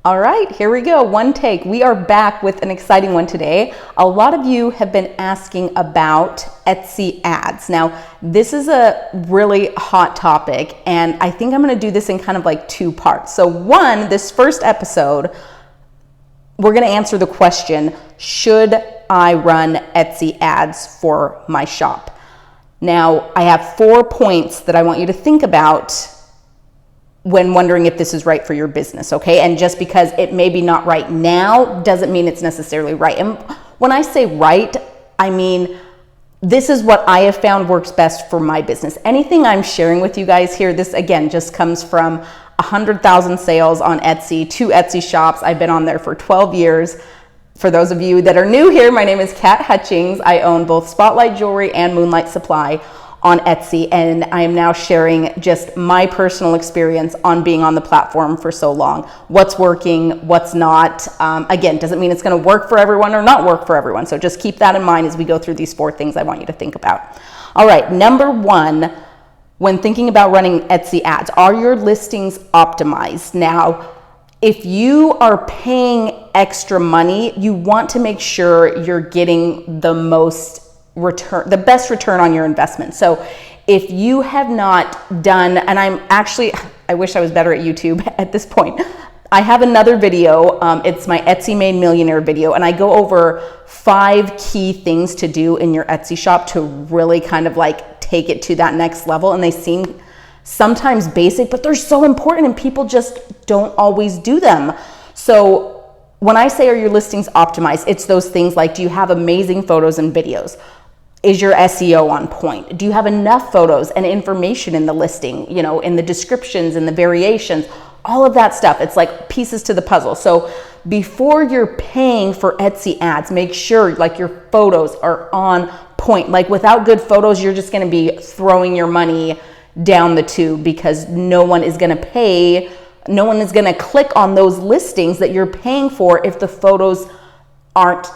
All right, here we go. One take. We are back with an exciting one today. A lot of you have been asking about Etsy ads. Now, this is a really hot topic, and I think I'm going to do this in kind of like two parts. So one, this first episode, we're going to answer the question, should I run Etsy ads for my shop? Now, I have 4 points that I want you to think about when wondering if this is right for your business, okay? And just because it may be not right now doesn't mean it's necessarily right. And when I say right, I mean this is what I have found works best for my business. Anything I'm sharing with you guys here, this again just comes from 100,000 sales on Etsy, 2 Etsy shops. I've been on there for 12 years. For those of you that are new here, my name is Hutchings. I own both Spotlight Jewelry and Moonlight Supply on Etsy, and I am now sharing just my personal experience on being on the platform for so long. What's working, what's not. Again, doesn't mean it's going to work for everyone or not work for everyone. So just keep that in mind as we go through these 4 things I want you to think about. All right, number 1, when thinking about running Etsy ads, are your listings optimized? Now, if you are paying extra money, you want to make sure you're getting the most return, the best return on your investment. So if you have not done, and I wish I was better at YouTube at this point. I have another video, it's my Etsy Made Millionaire video, and I go over 5 key things to do in your Etsy shop to really kind of like take it to that next level. And they seem sometimes basic, but they're so important and people just don't always do them. So when I say are your listings optimized, it's those things like, do you have amazing photos and videos? Is your SEO on point? Do you have enough photos and information in the listing, you know, in the descriptions and the variations, all of that stuff? It's like pieces to the puzzle. So before you're paying for Etsy ads, make sure like your photos are on point. Like without good photos, you're just going to be throwing your money down the tube because no one is going to click on those listings that you're paying for if the photos aren't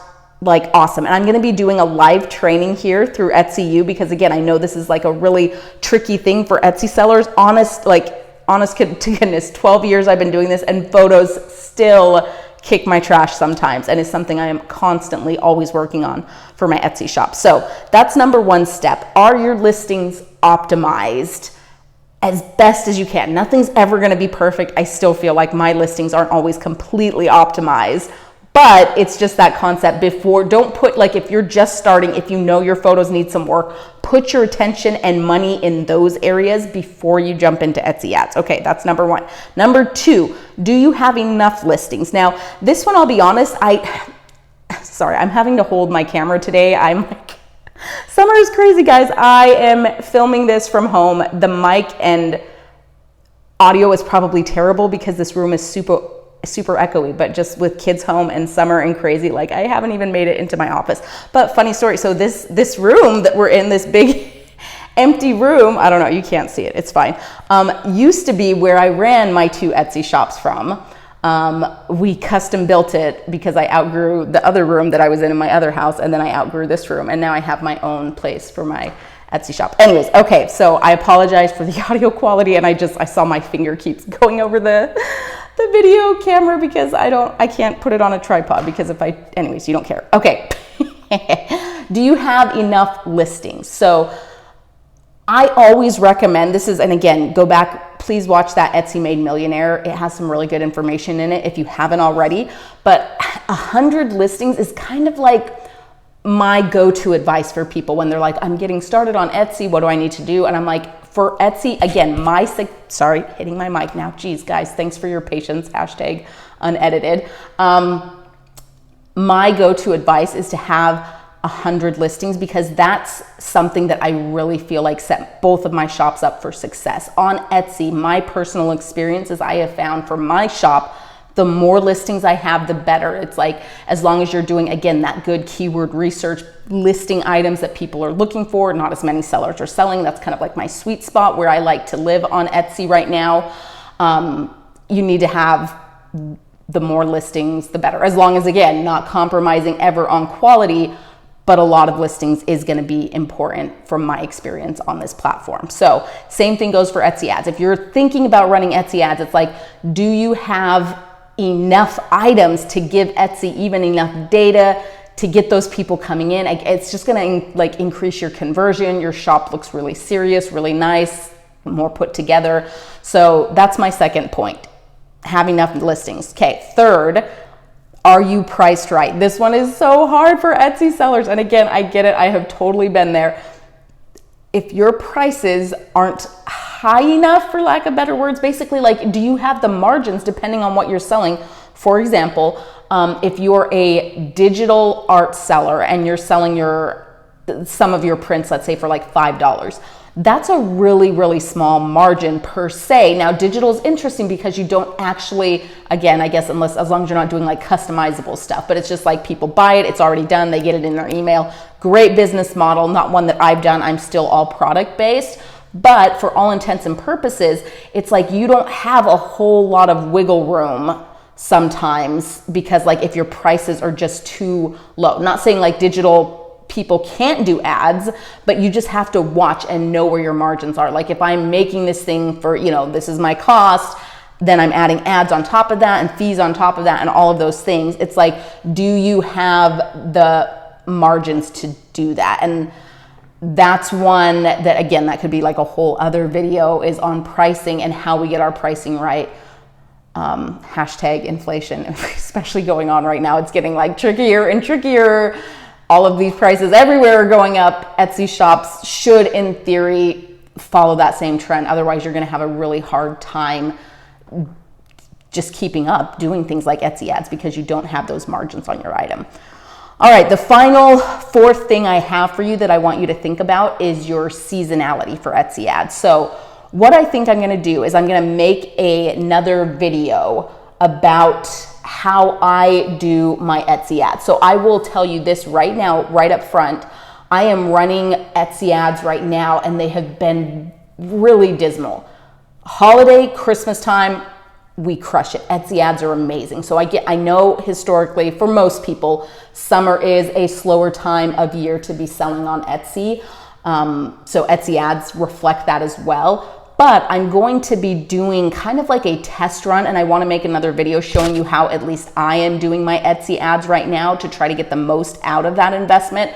like awesome. And I'm going to be doing a live training here through Etsy U because again, I know this is like a really tricky thing for Etsy sellers. Honest to goodness, 12 years I've been doing this and photos still kick my trash sometimes. And it's something I am constantly always working on for my Etsy shop. So that's number 1 step. Are your listings optimized as best as you can? Nothing's ever going to be perfect. I still feel like my listings aren't always completely optimized. But it's just that concept before, don't put like, if you're just starting, if you know your photos need some work, put your attention and money in those areas before you jump into Etsy ads. Okay, that's number 1. Number 2, do you have enough listings? Now, this one, I'll be honest, I'm having to hold my camera today. I'm like, summer is crazy, guys. I am filming this from home. The mic and audio is probably terrible because this room is super echoey, but just with kids home and summer and crazy, like I haven't even made it into my office. But funny story, so this room that we're in, this big empty room, I don't know, you can't see it, it's fine, used to be where I ran my 2 Etsy shops from. We custom built it because I outgrew the other room that I was in my other house, and then I outgrew this room, and now I have my own place for my Etsy shop. Anyways, okay, so I apologize for the audio quality, and I saw my finger keeps going over the video camera because I can't put it on a tripod because anyways, you don't care. Okay. Do you have enough listings? So I always recommend and again, go back, please watch that Etsy Made Millionaire. It has some really good information in it if you haven't already, but 100 listings is kind of like my go-to advice for people when they're like, I'm getting started on Etsy, what do I need to do? And I'm like, for Etsy, again, sorry, hitting my mic now. Geez, guys, thanks for your patience, #unedited. My go-to advice is to have 100 listings because that's something that I really feel like set both of my shops up for success. On Etsy, my personal experiences I have found for my shop, the more listings I have, the better. It's like, as long as you're doing, again, that good keyword research, listing items that people are looking for, not as many sellers are selling. That's kind of like my sweet spot where I like to live on Etsy right now. You need to have the more listings, the better. As long as, again, not compromising ever on quality, but a lot of listings is going to be important from my experience on this platform. So same thing goes for Etsy ads. If you're thinking about running Etsy ads, it's like, do you have enough items to give Etsy even enough data to get those people coming in. It's just gonna like increase your conversion. Your shop looks really serious, really nice, more put together. So that's my second point, have enough listings. Okay, third, are you priced right? This one is so hard for Etsy sellers. And again, I get it, I have totally been there. If your prices aren't high enough, for lack of better words, basically like, do you have the margins depending on what you're selling? For example, if you're a digital art seller and you're selling some of your prints, let's say for like $5, that's a really, really small margin per se. Now, digital is interesting because you don't actually, again, I guess as long as you're not doing like customizable stuff, but it's just like people buy it, it's already done, they get it in their email. Great business model, not one that I've done. I'm still all product based, but for all intents and purposes, it's like you don't have a whole lot of wiggle room sometimes, because like if your prices are just too low. Not saying like digital people can't do ads, but you just have to watch and know where your margins are. Like if I'm making this thing for, this is my cost, then I'm adding ads on top of that and fees on top of that and all of those things. It's like, do you have the margins to do that? And that's one that, again, that could be like a whole other video, is on pricing and how we get our pricing right. Hashtag inflation, especially going on right now. It's getting like trickier and trickier. All of these prices everywhere are going up. Etsy shops should, in theory, follow that same trend. Otherwise, you're going to have a really hard time just keeping up doing things like Etsy ads because you don't have those margins on your item. All right, the final fourth thing I have for you that I want you to think about is your seasonality for Etsy ads. So what I think I'm going to do is I'm going to make another video about how I do my Etsy ads. So I will tell you this right now, right up front. I am running Etsy ads right now and they have been really dismal. Holiday, Christmas time, we crush it. Etsy ads are amazing. So I know historically for most people, summer is a slower time of year to be selling on Etsy. So Etsy ads reflect that as well. But I'm going to be doing kind of like a test run, and I want to make another video showing you how at least I am doing my Etsy ads right now to try to get the most out of that investment.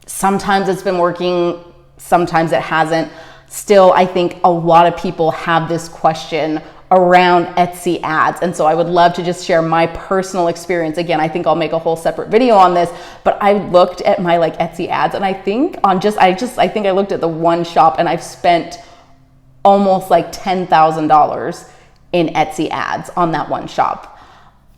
Sometimes it's been working, sometimes it hasn't. Still, I think a lot of people have this question around Etsy ads, and so I would love to just share my personal experience. Again, I think I'll make a whole separate video on this, but I looked at my like Etsy ads, and I think I think I looked at the one shop and I've spent almost like $10,000 in Etsy ads on that one shop.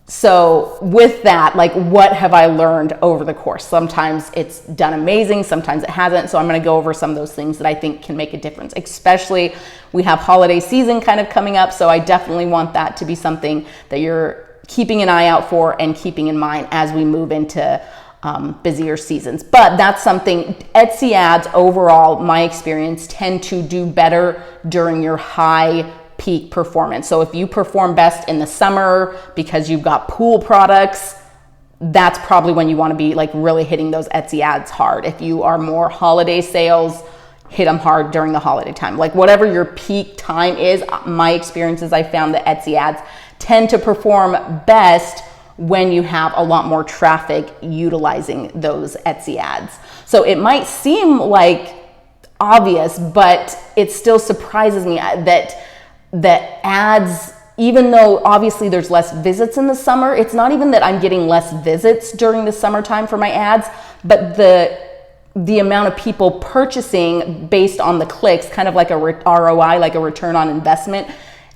So with that, like, what have I learned over the course? Sometimes it's done amazing, sometimes it hasn't. So I'm going to go over some of those things that I think can make a difference, especially we have holiday season kind of coming up. So I definitely want that to be something that you're keeping an eye out for and keeping in mind as we move into busier seasons. But that's something, Etsy ads overall, my experience, tend to do better during your high peak performance. So if you perform best in the summer because you've got pool products, that's probably when you want to be like really hitting those Etsy ads hard. If you are more holiday sales, hit them hard during the holiday time. Like whatever your peak time is, my experience is I found that Etsy ads tend to perform best when you have a lot more traffic utilizing those Etsy ads. So it might seem like obvious, but it still surprises me that ads, even though obviously there's less visits in the summer, it's not even that I'm getting less visits during the summertime for my ads, but the amount of people purchasing based on the clicks, kind of like a ROI, like a return on investment,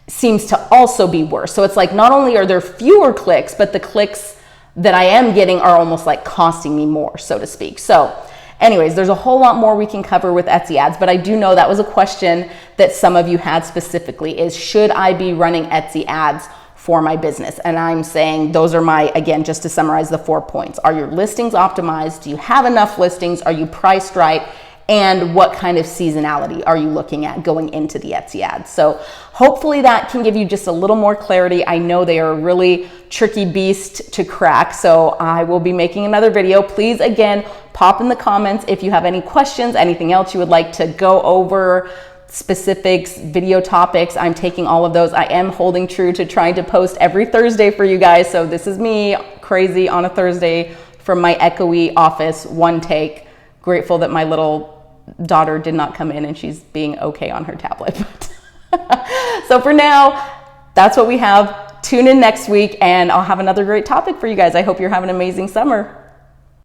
seems to also be worse. So it's like not only are there fewer clicks, but the clicks that I am getting are almost like costing me more, so to speak. So anyways, there's a whole lot more we can cover with Etsy ads, but I do know that was a question that some of you had specifically, is should I be running Etsy ads for my business? And I'm saying those are my, again, just to summarize the 4 points. Are your listings optimized? Do you have enough listings? Are you priced right? And what kind of seasonality are you looking at going into the Etsy ads? So hopefully that can give you just a little more clarity. I know they are a really tricky beast to crack, so I will be making another video. Please, again, pop in the comments if you have any questions, anything else you would like to go over. specifics, video topics, I'm taking all of those. I am holding true to trying to post every Thursday for you guys. So this is me crazy on a Thursday from my echoey office, one take. Grateful that my little daughter did not come in and she's being okay on her tablet. So for now, that's what we have. Tune in next week and I'll have another great topic for you guys. I hope you're having an amazing summer.